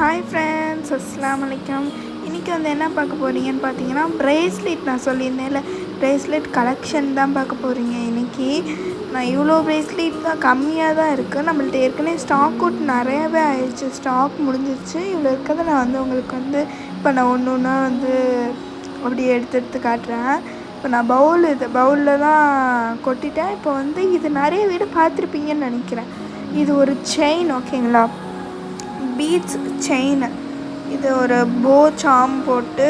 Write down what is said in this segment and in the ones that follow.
Hi friends, அஸ்ஸலாமு அலைக்கும். இன்றைக்கி வந்து என்ன பார்க்க போகிறீங்கன்னு பார்த்தீங்கன்னா, ப்ரேஸ்லெட் நான் சொல்லியிருந்தேன்ல, ப்ரேஸ்லெட் கலெக்ஷன் தான் பார்க்க போகிறீங்க. இன்றைக்கி நான் இவ்வளோ ப்ரேஸ்லெட் தான் கம்மியாக தான் இருக்குது. நம்மள்ட்ட ஏற்கனவே ஸ்டாக் அவுட் நிறையாவே ஆயிடுச்சு, ஸ்டாக் முடிஞ்சிருச்சு. இவ்வளோ இருக்கிறத நான் வந்து உங்களுக்கு வந்து இப்போ நான் ஒன்று ஒன்றா வந்து அப்படி எடுத்து காட்டுறேன். இப்போ நான் பவுலில் தான் கொட்டிட்டேன். இப்போ வந்து இது நிறைய வீடு பார்த்துருப்பீங்கன்னு நினைக்கிறேன். இது ஒரு செயின், ஓகேங்களா, பீட்ஸ் செயின். இது ஒரு போ சாம் போட்டு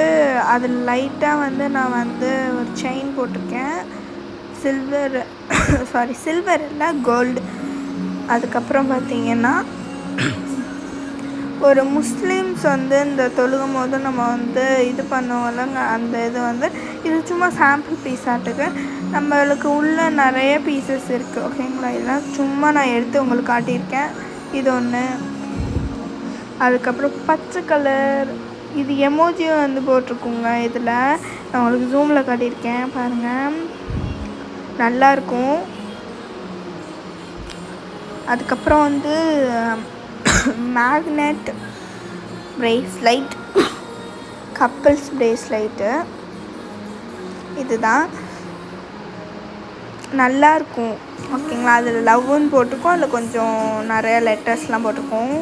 அதில் லைட்டாக வந்து நான் வந்து ஒரு செயின் போட்டிருக்கேன். சில்வர் இல்லை, கோல்டு. அதுக்கப்புறம் பார்த்திங்கன்னா ஒரு முஸ்லீம்ஸ் வந்து இந்த தொழுகும் போது நம்ம வந்து இது பண்ணுவோம்லங்க, அந்த இது வந்து இது சும்மா சாம்பிள் பீஸ் ஆட்டுக்கு. நம்மளுக்கு உள்ள நிறைய பீசஸ் இருக்குது, ஓகேங்களா. இதெல்லாம் சும்மா நான் எடுத்து உங்களுக்கு காட்டியிருக்கேன். இது ஒன்று. அதுக்கப்புறம் பச்சை கலர் இது எமோஜியும் வந்து போட்டிருக்குங்க. இதில் நான் உங்களுக்கு ஜூமில் காட்டியிருக்கேன், பாருங்கள், நல்லாயிருக்கும். அதுக்கப்புறம் வந்து மேக்னெட் ப்ரேஸ்லைட், கப்பிள்ஸ் ப்ரேஸ்லைட்டு, இதுதான் நல்லாயிருக்கும், ஓகேங்களா. அதில் லவ்வுன்னு போட்டிருக்கோம், அதில் கொஞ்சம் நிறைய லெட்டர்ஸ்லாம் போட்டிருக்கோம்.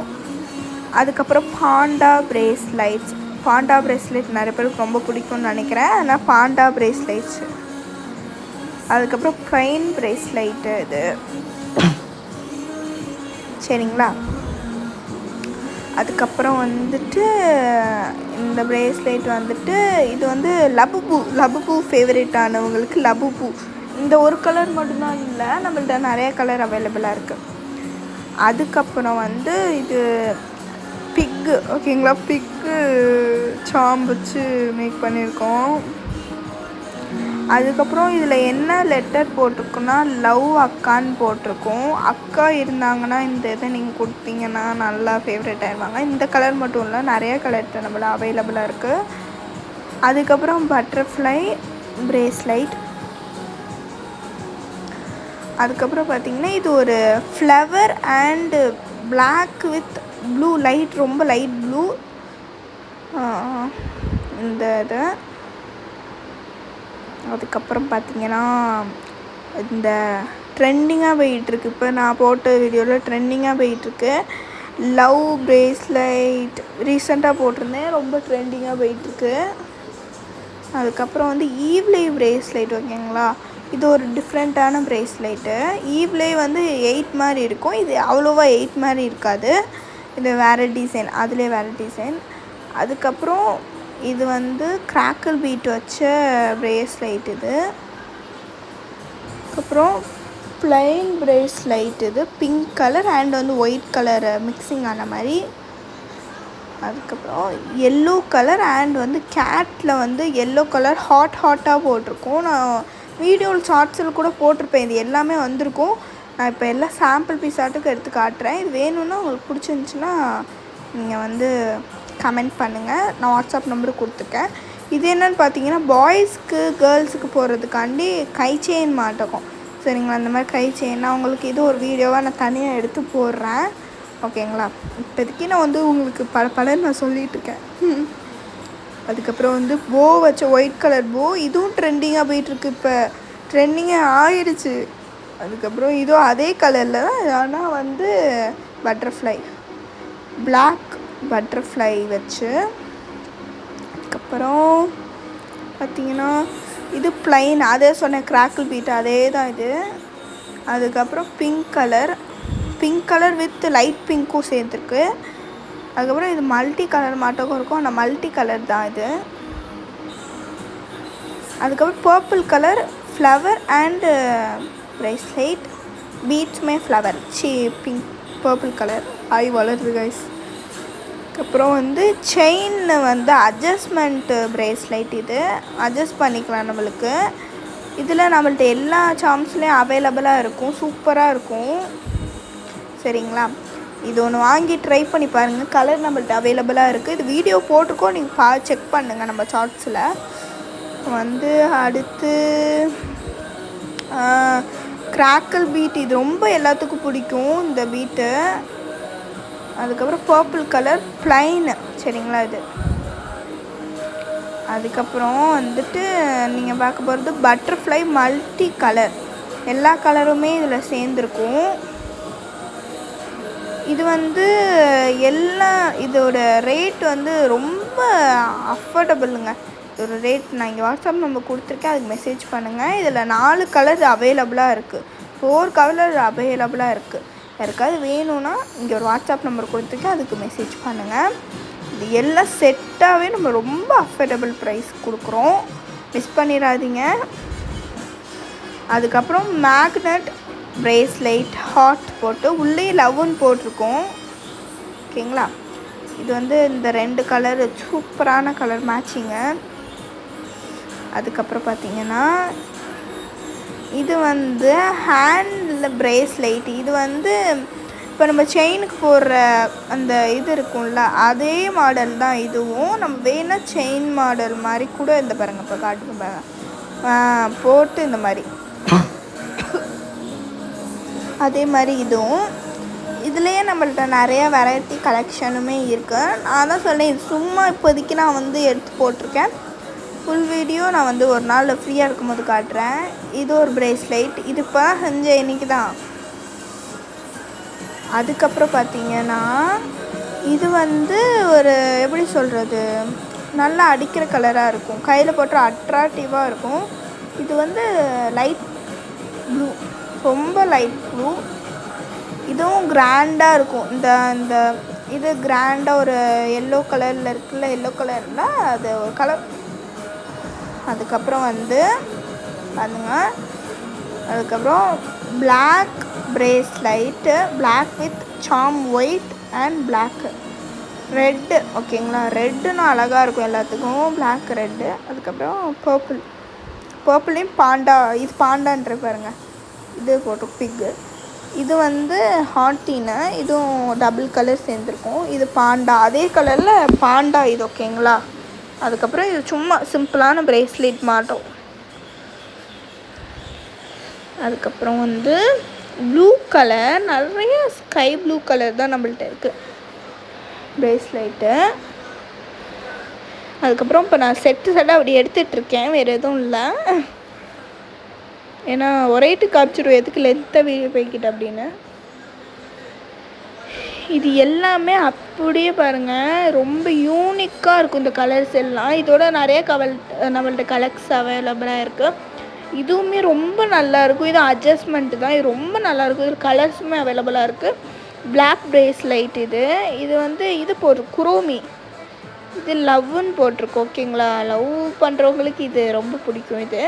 அதுக்கப்புறம் பாண்டா ப்ரேஸ்லெட் நிறைய பேருக்கு ரொம்ப பிடிக்கும்னு நினைக்கிறேன். ஆனால் பாண்டா ப்ரேஸ்லெட்ஸ். அதுக்கப்புறம் ப்ளைன் ப்ரேஸ்லைட்டு இது, சரிங்களா. அதுக்கப்புறம் வந்துட்டு இந்த ப்ரேஸ்லெட் வந்துட்டு இது வந்து லபுபூ ஃபேவரட்டானவங்களுக்கு லபுபூ. இந்த ஒரு கலர் மட்டும்தான் இல்லை, நம்மள்ட்ட நிறைய கலர் அவைலபிளாக இருக்குது. அதுக்கப்புறம் வந்து இது பிக்கு, ஓகேங்களா, பிக்கு சாம் வச்சு மேக் பண்ணியிருக்கோம். அதுக்கப்புறம் இதில் என்ன லெட்டர் போட்டிருக்குன்னா லவ் அக்கான்னு போட்டிருக்கோம். அக்கா இருந்தாங்கன்னா இந்த இதை நீங்கள் கொடுத்தீங்கன்னா நல்லா ஃபேவரட் ஆயிடுவாங்க. இந்த கலர் மட்டும் இல்லை, நிறைய கலர் நம்மள அவைலபிளாக இருக்குது. அதுக்கப்புறம் பட்டர்ஃப்ளை ப்ரேஸ்லைட். அதுக்கப்புறம் பார்த்திங்கன்னா இது ஒரு flower and black with blue, ரொம்ப லைட் ப்ளூ இந்த இது. அதுக்கப்புறம் பார்த்திங்கன்னா இந்த ட்ரெண்டிங்காக போயிட்டுருக்கு, இப்போ நான் போட்ட வீடியோவில் ட்ரெண்டிங்காக போயிட்டுருக்கு லவ் ப்ரேஸ்லைட். ரீசெண்டாக போட்டிருந்தேன், ரொம்ப ட்ரெண்டிங்காக போயிட்டுருக்கு. அதுக்கப்புறம் வந்து ஈவ்லே ப்ரேஸ்லைட், ஓகேங்களா. இது ஒரு டிஃப்ரெண்ட்டான ப்ரேஸ்லைட்டு. ஈவ்லே வந்து 8 மாதிரி இருக்கும், இது அவ்வளோவா 8 மாதிரி இருக்காது. இது வேறு டிசைன், அதிலே வேறு டிசைன். அதுக்கப்புறம் இது வந்து கிராக்கிள் பீட் வச்ச ப்ரேஸ்லைட் இது. அதுக்கப்புறம் ப்ளைன் ப்ரேஸ்லைட், இது பிங்க் கலர் அண்ட் வந்து ஒயிட் கலர் மிக்சிங் ஆன மாதிரி. அதுக்கப்புறம் எல்லோ கலர் அண்ட் வந்து கேட்டில் வந்து எல்லோ கலர் ஹாட்டாக போட்டிருக்கோம். நான் வீடியோவில் ஷார்ட்ஸில் கூட போட்டிருப்பேன், இது எல்லாமே வந்திருக்கும். நான் இப்போ எல்லாம் சாம்பிள் பீஸாட்டுக்கு எடுத்து காட்டுறேன். இது வேணும்னா உங்களுக்கு பிடிச்சிருந்துச்சின்னா நீங்கள் வந்து கமெண்ட் பண்ணுங்கள், நான் வாட்ஸ்அப் நம்பரு கொடுத்துருக்கேன். இது என்னென்னு பார்த்தீங்கன்னா பாய்ஸ்க்கு கேர்ள்ஸுக்கு போடுறதுக்காண்டி கை செயின் மாட்டோம், சரிங்களா. அந்த மாதிரி கை செயின் நான் உங்களுக்கு இது ஒரு வீடியோவாக நான் தனியாக எடுத்து போடுறேன், ஓகேங்களா. இப்போதைக்கு நான் வந்து உங்களுக்கு பலன்னு நான் சொல்லிகிட்ருக்கேன். அதுக்கப்புறம் வந்து போ வச்ச ஒயிட் கலர் போ, இதுவும் ட்ரெண்டிங்காக போயிட்டுருக்கு, இப்போ ட்ரெண்டிங்காக ஆயிடுச்சு. அதுக்கப்புறம் இதுவும் அதே கலரில் தான், ஆனால் வந்து பட்டர்ஃப்ளை, பிளாக் பட்டர்ஃப்ளை வச்சு. அதுக்கப்புறம் பார்த்திங்கன்னா இது ப்ளைன், அதே சொன்ன கிராக்கிள் பீட் அதே தான் இது. அதுக்கப்புறம் பிங்க் கலர் வித் லைட் பிங்க்கும் சேர்த்துருக்கு. அதுக்கப்புறம் இது மல்டி கலர் மாட்டோக்கும் இருக்கும், ஆனால் மல்டி கலர் தான் இது. அதுக்கப்புறம் purple colour flower and bracelet, பீட்ஸுமே ஃப்ளவர், பிங்க் பர்பிள் கலர் ஆய் வளருது கைஸ். அதுக்கப்புறம் வந்து செயின் வந்து அட்ஜஸ்ட்மெண்ட்டு ப்ரேஸ்லைட், இது அட்ஜஸ்ட் பண்ணிக்கலாம் நம்மளுக்கு. இதில் நம்மள்ட்ட எல்லா சாம்ஸ்லேயும் அவைலபிளாக இருக்கும், சூப்பராக இருக்கும், சரிங்களா. இது ஒன்று வாங்கி ட்ரை பண்ணி பாருங்கள், கலர் நம்மள்ட்ட அவைலபிளாக இருக்குது. இது வீடியோ போட்டிருக்கோம், நீங்கள் செக் பண்ணுங்கள் நம்ம ஷார்ட்ஸில் வந்து. அடுத்து கிராக்கிள் பீட், இது ரொம்ப எல்லாத்துக்கும் பிடிக்கும் இந்த பீட்டு. அதுக்கப்புறம் பர்பிள் கலர் ப்ளைனு சரிங்களா இது. அதுக்கப்புறம் வந்துட்டு நீங்கள் பார்க்க போகிறது பட்டர்ஃப்ளை மல்டி கலர், எல்லா கலருமே இதில் சேர்ந்துருக்கும். இது வந்து இதோட ரேட் வந்து ரொம்ப அஃபோர்டபுளுங்க. இதோட ரேட் நான் இங்கே வாட்ஸ்அப் நம்பர் கொடுத்துருக்கேன், அதுக்கு மெசேஜ் பண்ணுங்கள். இதில் 4 கலர் அவைலபிளாக இருக்குது, 4 கலர் அவைலபிளாக இருக்குது. யாருக்காவது வேணும்னா இங்கே ஒரு வாட்ஸ்அப் நம்பர் கொடுத்துருக்கேன், அதுக்கு மெசேஜ் பண்ணுங்கள். இது எல்லாம் செட்டாகவே நம்ம ரொம்ப அஃபோர்டபுள் ப்ரைஸ் கொடுக்குறோம், மிஸ் பண்ணிடாதீங்க. அதுக்கப்புறம் மேக்னெட் பிரேஸ்லெட் ஹார்ட் போட்டு உள்ளே லவ்னு போட்டிருக்கோம் ஓகேங்களா. இது வந்து இந்த 2 கலர் சூப்பரான கலர் மேட்சிங்கு. அதுக்கப்புறம் பார்த்திங்கன்னா இது வந்து ஹேண்டில் பிரேஸ்லெட். இது வந்து இப்போ நம்ம செயினுக்கு போடுற அந்த இது இருக்கும்ல, அதே மாடல் தான் இதுவும். நம்ம வேணால் செயின் மாடல் மாதிரி கூட இந்த பாருங்கள், இப்போ காட்டுக்கு பாருங்கள் போட்டு இந்த மாதிரி அதே மாதிரி இதுவும். இதுலேயே நம்மள்ட்ட நிறைய வெரைட்டி கலெக்ஷனுமே இருக்குது. நான் தான் சொன்னேன், இது சும்மா இப்போதைக்கு நான் வந்து எடுத்து போட்டிருக்கேன். ஃபுல் வீடியோ நான் வந்து ஒரு நாள் ஃப்ரீயாக இருக்கும்போது காட்டுறேன். இது ஒரு பிரேஸ்லெட், இது இப்போ செஞ்ச இன்றைக்கி தான். அதுக்கப்புறம் பார்த்திங்கன்னா இது வந்து ஒரு எப்படி சொல்கிறது, நல்லா அடிக்கிற கலராக இருக்கும், கையில் போட்டு அட்ராக்டிவாக இருக்கும். இது வந்து லைட் ப்ளூ, ரொம்ப லைட் ப்ளூ. இதுவும் கிராண்டாக இருக்கும். இந்த இது கிராண்டாக ஒரு எல்லோ கலரில் இருக்குல்ல, எல்லோ கலரில் அது ஒரு கலர். அதுக்கப்புறம் வந்து பாருங்க, அதுக்கப்புறம் black bracelet, black with some white and black red ஓகேங்களா. ரெட்டுன்னு அழகாக இருக்கும் எல்லாத்துக்கும், பிளாக் ரெட்டு. அதுக்கப்புறம் பர்பிளையும் பாண்டா, இது பாண்டான்ற பாருங்கள், இது போட்டு பிக்கு. இது வந்து ஹார்ட்டின்னு, இதுவும் டபுள் கலர் சேர்ந்துருக்கும். இது பாண்டா, அதே கலரில் பாண்டா இது ஓகேங்களா. அதுக்கப்புறம் இது சும்மா சிம்பிளான பிரேஸ்லெட் மாட்டோம். அதுக்கப்புறம் வந்து ப்ளூ கலர், நிறைய ஸ்கை ப்ளூ கலர் தான் நம்மள்ட்ட இருக்குது பிரேஸ்லெட்டு. அதுக்கப்புறம் இப்போ நான் செட்டாக அப்படி எடுத்துகிட்ருக்கேன், வேறு எதுவும் இல்லை. ஏன்னா ஒரேட்டு காமிச்சிடும், எதுக்கு லென்த்தாக வீடியோ போய்கிட்டு அப்படின்னு. இது எல்லாமே அப்படியே பாருங்கள், ரொம்ப யூனிக்காக இருக்கும் இந்த கலர்ஸ் எல்லாம். இதோட நிறைய நம்மள்ட்ட கலர்ஸ் அவைலபிளாக இருக்குது. இதுவுமே ரொம்ப நல்லாயிருக்கும். இது அட்ஜஸ்ட்மெண்ட்டு தான், இது ரொம்ப நல்லாயிருக்கும். இது கலர்ஸுமே அவைலபிளாக இருக்குது. பிளாக் பிரேஸ்லைட் இது வந்து இது குரோமி, இது லவ்னு போட்டிருக்கு ஓகேங்களா. லவ் பண்ணுறவங்களுக்கு இது ரொம்ப பிடிக்கும் இது.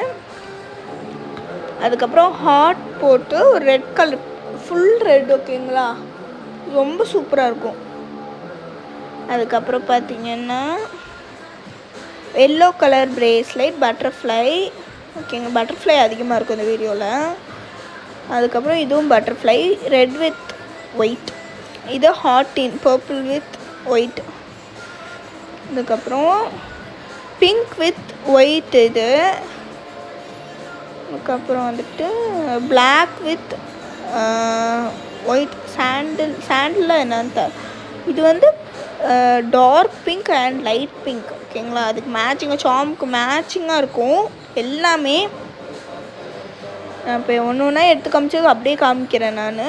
அதுக்கப்புறம் ஹார்ட் போட்டு ஒரு ரெட் கலர், ஃபுல் ரெட் ஓகேங்களா, ரொம்ப சூப்பராக இருக்கும். அதுக்கப்புறம் பார்த்திங்கன்னா எல்லோ கலர் பிரேஸ்லைட் பட்டர்ஃப்ளை ஓகேங்க, பட்டர்ஃப்ளை அதிகமாக இருக்கும் இந்த வீடியோவில். அதுக்கப்புறம் இதுவும் பட்டர்ஃப்ளை ரெட் வித் ஒயிட், இது ஹார்ட்டின் பர்பிள் வித் ஒயிட். அதுக்கப்புறம் பிங்க் வித் ஒயிட் இது. அதுக்கப்புறம் வந்துட்டு பிளாக் வித் ஒயிட் சாண்டில் என்னன்னு இது வந்து dark pink and light pink ஓகேங்களா. அதுக்கு மேட்சிங்காக சாமுக்கு மேட்சிங்காக இருக்கும் எல்லாமே. இப்போ ஒன்று ஒன்றா எடுத்து காமிச்சது அப்படியே காமிக்கிறேன் நான்.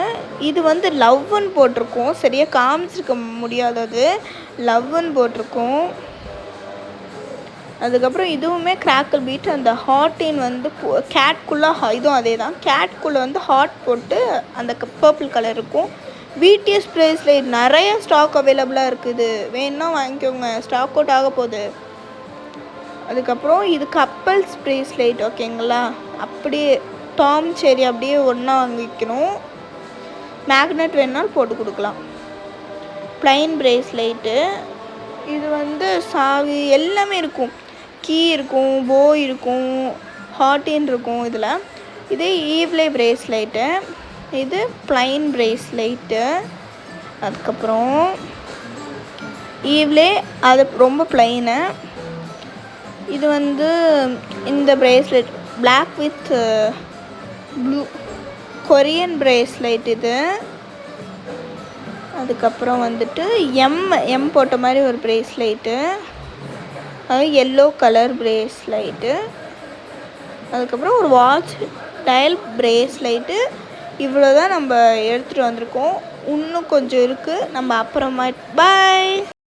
இது வந்து லவ்னு போட்டிருக்கோம், சரியாக காமிச்சிருக்க முடியாதது, லவ்னு போட்டிருக்கோம். அதுக்கப்புறம் இதுவுமே கிராக்கல் பீட். அந்த ஹார்ட்டின் வந்து கேட்குள்ளே, இதுவும் அதே தான், கேட்குள்ளே வந்து ஹார்ட் போட்டு அந்த பர்பிள் கலர் இருக்கும். பிடிஎஸ் பிரேஸ்லெட் நிறைய ஸ்டாக் அவைலபிளாக இருக்குது, வேணுன்னா வாங்கிக்கோங்க, ஸ்டாக் அவுட் ஆக போகுது. அதுக்கப்புறம் இது கப்பல்ஸ் பிரேஸ்லெட் ஓகேங்களா, அப்படியே டாம் செரி அப்படியே ஒன்றா வாங்கிக்கணும். மேக்னெட் வேணுனாலும் போட்டு கொடுக்கலாம். ப்ளைன் பிரேஸ்லெட்டு, இது வந்து சாவி எல்லாமே இருக்கும், கீ இருக்கும், போ இருக்கும், ஹார்ட்டின் இருக்கும் இதில். இது ஈவ்லே பிரேஸ்லெட்டு, இது ப்ளைன் பிரேஸ்லெட்டு. அதுக்கப்புறம் ஈவ்லே அது ரொம்ப ப்ளைனு. இது வந்து இந்த bracelet black with blue Korean bracelet இது. அதுக்கப்புறம் வந்துட்டு எம் போட்ட மாதிரி ஒரு ப்ரேஸ்லைட்டு, அது எல்லோ கலர் ப்ரேஸ்லைட்டு, அதுக்கப்புறம் ஒரு வாட்ச் டயல் ப்ரேஸ்லைட்டு. இவ்வளோ தான் நம்ம எடுத்துகிட்டு வந்திருக்கோம். இன்னும் கொஞ்சம் இருக்குது, நம்ம அப்புறமா. பாய்.